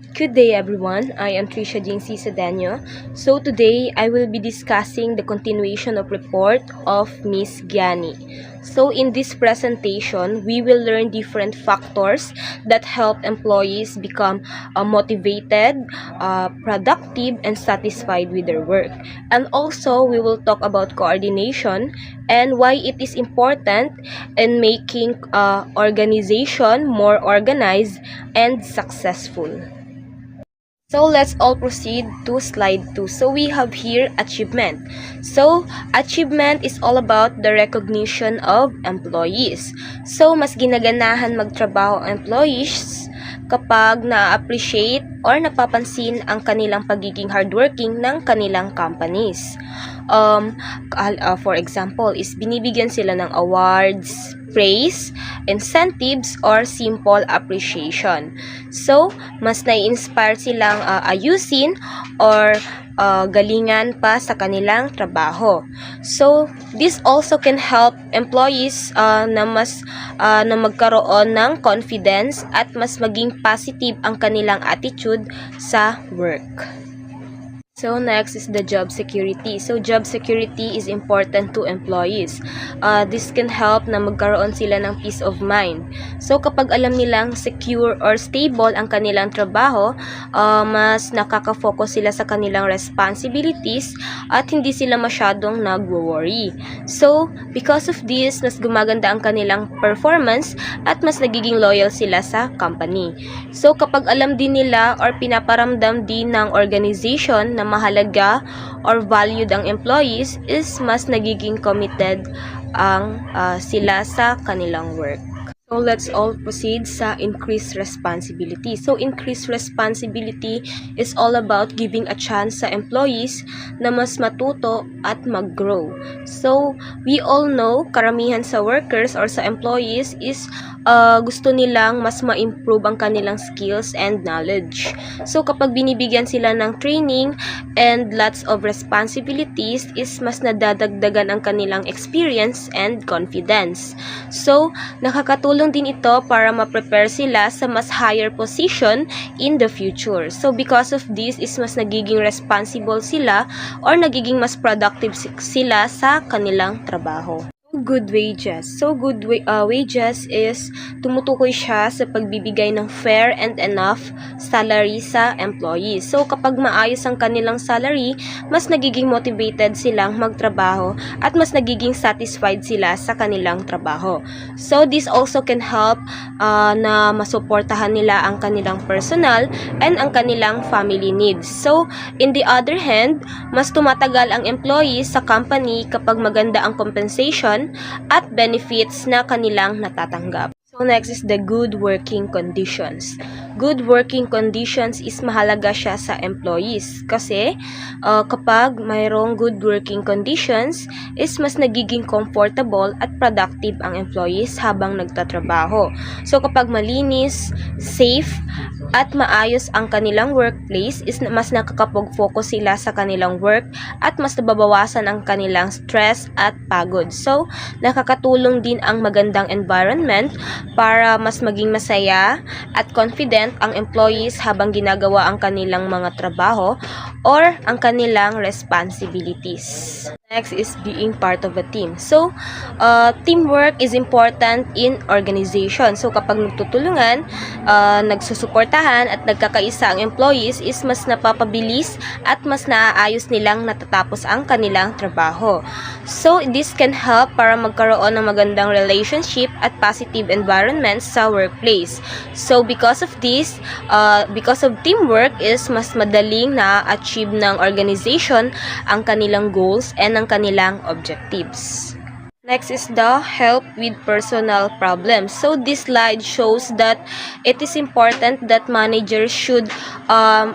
Good day everyone, I am Trisha Jincy Sedanyo. So today I will be discussing the continuation of report of Miss Gianni. So in this presentation, we will learn different factors that help employees become motivated, productive, and satisfied with their work. And also, we will talk about coordination and why it is important in making organization more organized and successful. So let's all proceed to slide 2. So we have here achievement. So achievement is all about the recognition of employees. So mas ginaganahan magtrabaho ang employees kapag na-appreciate or napapansin ang kanilang pagiging hardworking ng kanilang companies. For example, is binibigyan sila ng awards, praise, incentives, or simple appreciation. So, mas nai-inspire silang ayusin or galingan pa sa kanilang trabaho. So, this also can help employees na magkaroon ng confidence at mas maging positive ang kanilang attitude sa work. So next is the job security. So job security is important to employees. This can help na magkaroon sila ng peace of mind. So kapag alam nilang secure or stable ang kanilang trabaho, mas nakaka-focus sila sa kanilang responsibilities at hindi sila masyadong nagwo-worry. So because of this, mas gumaganda ang kanilang performance at mas nagiging loyal sila sa company. So kapag alam din nila or pinaparamdam din ng organization na mahalaga or valued ang employees, is mas nagiging committed ang sila sa kanilang work. So let's all proceed sa increased responsibility. So increased responsibility is all about giving a chance sa employees na mas matuto at mag-grow. So we all know, karamihan sa workers or sa employees is gusto nilang mas ma-improve ang kanilang skills and knowledge. So kapag binibigyan sila ng training and lots of responsibilities, is mas nadadagdagan ang kanilang experience and confidence. So nakakatulong din ito para ma-prepare sila sa mas higher position in the future. So because of this, is mas nagiging responsible sila or nagiging mas productive sila sa kanilang trabaho. Good wages. So good wages is tumutukoy siya sa pagbibigay ng fair and enough salary sa employees. So kapag maayos ang kanilang salary, mas nagiging motivated silang magtrabaho at mas nagiging satisfied sila sa kanilang trabaho. So this also can help na masuportahan nila ang kanilang personal and ang kanilang family needs. So in the other hand, mas tumatagal ang employees sa company kapag maganda ang compensation at benefits na kanilang natatanggap. So next is the good working conditions. Good working conditions is mahalaga siya sa employees kasi kapag mayroong good working conditions, is mas nagiging comfortable at productive ang employees habang nagtatrabaho. So kapag malinis, safe, at maayos ang kanilang workplace, is mas nakakapag-focus sila sa kanilang work at mas nababawasan ang kanilang stress at pagod. So nakakatulong din ang magandang environment para mas maging masaya at confident ang employees habang ginagawa ang kanilang mga trabaho or ang kanilang responsibilities. Next is being part of a team. So, teamwork is important in organization. So, kapag nagtutulungan, nagsusuportahan at nagkakaisa ang employees, is mas napapabilis at mas naaayos nilang natatapos ang kanilang trabaho. So, this can help para magkaroon ng magandang relationship at positive environment sa workplace. So, because of this, because of teamwork, is mas madaling na-achieve ng organization ang kanilang goals and ang kanilang objectives. Next is the help with personal problems. So this slide shows that it is important that managers should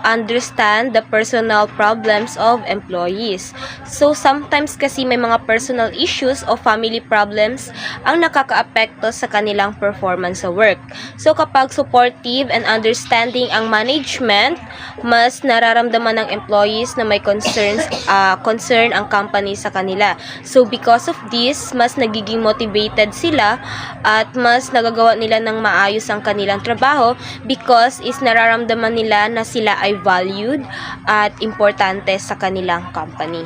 understand the personal problems of employees. So sometimes kasi may mga personal issues o family problems ang nakakaapekto sa kanilang performance sa work. So kapag supportive and understanding ang management, mas nararamdaman ng employees na may concern ang company sa kanila. So because of this, mas nagiging motivated sila at mas nagagawa nila ng maayos ang kanilang trabaho because is nararamdaman nila na sila ay valued at importante sa kanilang company.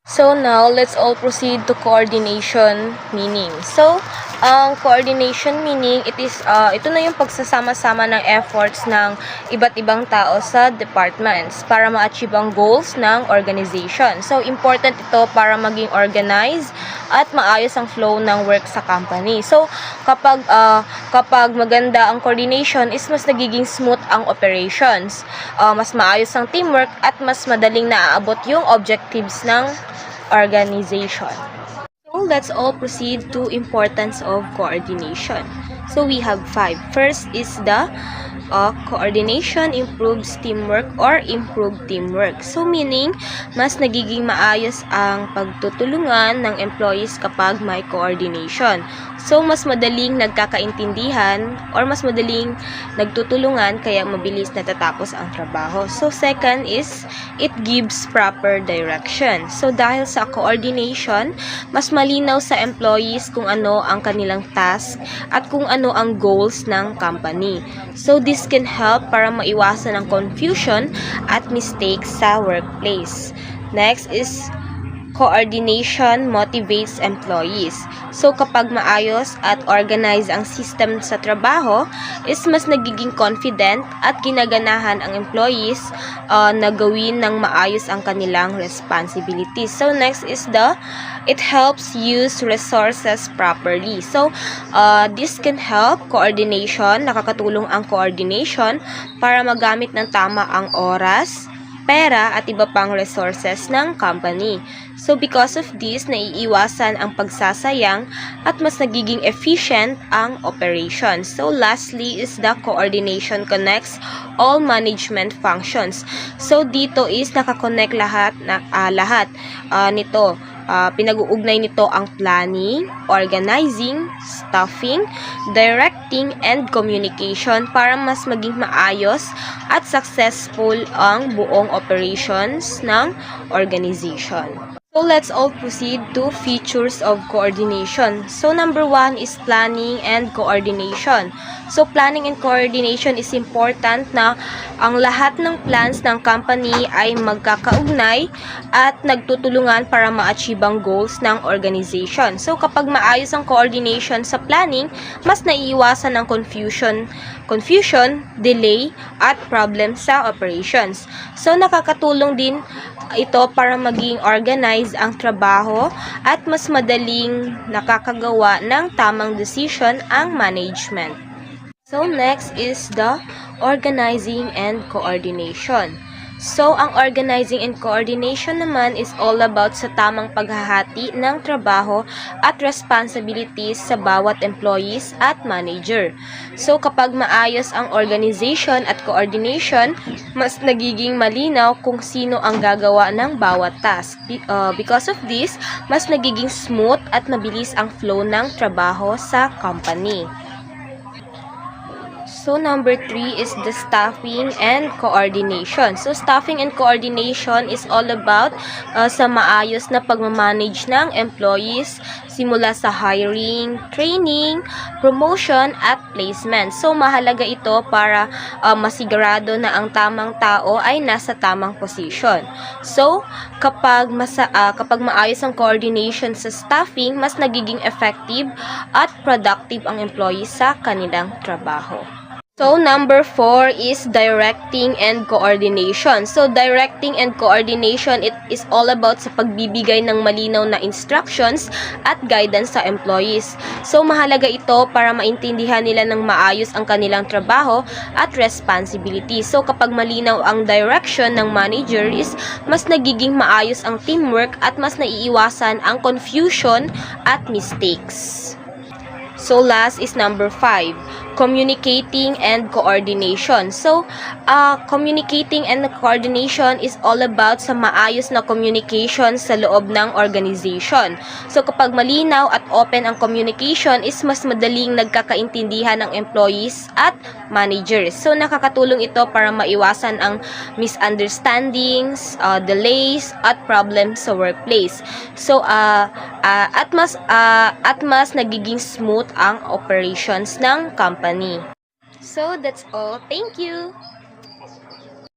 So now, let's all proceed to coordination meaning. So, ang coordination meaning, ito na yung pagsasama-sama ng efforts ng iba't ibang tao sa departments para ma-achieve ang goals ng organization. So, important ito para maging organized at maayos ang flow ng work sa company. So, kapag maganda ang coordination, is mas nagiging smooth ang operations. Mas maayos ang teamwork at mas madaling naaabot yung objectives ng organization. So let's all proceed to importance of coordination. So we have 5. First is the coordination improves teamwork or improved teamwork. So meaning, mas nagiging maayos ang pagtutulungan ng employees kapag may coordination. So mas madaling nagkakaintindihan or mas madaling nagtutulungan kaya mabilis natatapos ang trabaho. So second is it gives proper direction. So dahil sa coordination, mas malinaw sa employees kung ano ang kanilang task at kung ano ang goals ng company. So this can help para maiwasan ang confusion at mistakes sa workplace. Next is coordination motivates employees. So kapag maayos at organized ang system sa trabaho, is mas nagiging confident at ginaganahan ang employees na gawin ng maayos ang kanilang responsibilities. So next is it helps use resources properly. So this can help coordination, nakakatulong ang coordination para magamit ng tama ang oras, pera at iba pang resources ng company. So because of this, naiiwasan ang pagsasayang at mas nagiging efficient ang operations. So lastly is the coordination connects all management functions. So dito is nakakonect lahat nito. Pinag-uugnay nito ang planning, organizing, staffing, directing, and communication para mas maging maayos at successful ang buong operations ng organization. So let's all proceed to features of coordination. So number 1 is planning and coordination. So planning and coordination is important na ang lahat ng plans ng company ay magkakaugnay at nagtutulungan para ma-achieve ang goals ng organization. So kapag maayos ang coordination sa planning, mas naiiwasan ang confusion, delay, at problem sa operations. So nakakatulong din ito para maging organized ang trabaho at mas madaling nakakagawa ng tamang decision ang management. So next is the organizing and coordination. So, ang organizing and coordination naman is all about sa tamang paghahati ng trabaho at responsibilities sa bawat employees at manager. So, kapag maayos ang organization at coordination, mas nagiging malinaw kung sino ang gagawa ng bawat task. Because of this, mas nagiging smooth at mabilis ang flow ng trabaho sa company. So, number 3 is the staffing and coordination. So, staffing and coordination is all about sa maayos na pagmamanage ng employees simula sa hiring, training, promotion, at placement. So, mahalaga ito para masigurado na ang tamang tao ay nasa tamang position. So, kapag maayos ang coordination sa staffing, mas nagiging effective at productive ang employees sa kanilang trabaho. So, number 4 is directing and coordination. So, directing and coordination, it is all about sa pagbibigay ng malinaw na instructions at guidance sa employees. So, mahalaga ito para maintindihan nila ng maayos ang kanilang trabaho at responsibility. So, kapag malinaw ang direction ng manager is mas nagiging maayos ang teamwork at mas naiiwasan ang confusion at mistakes. So, last is number 5. communicating and coordination. So, communicating and coordination is all about sa maayos na communication sa loob ng organization. So, kapag malinaw at open ang communication is mas madaling nagkakaintindihan ng employees at managers. So, nakakatulong ito para maiwasan ang misunderstandings, delays, at problems sa workplace. So, at mas nagiging smooth ang operations ng company. So, that's all. Thank you!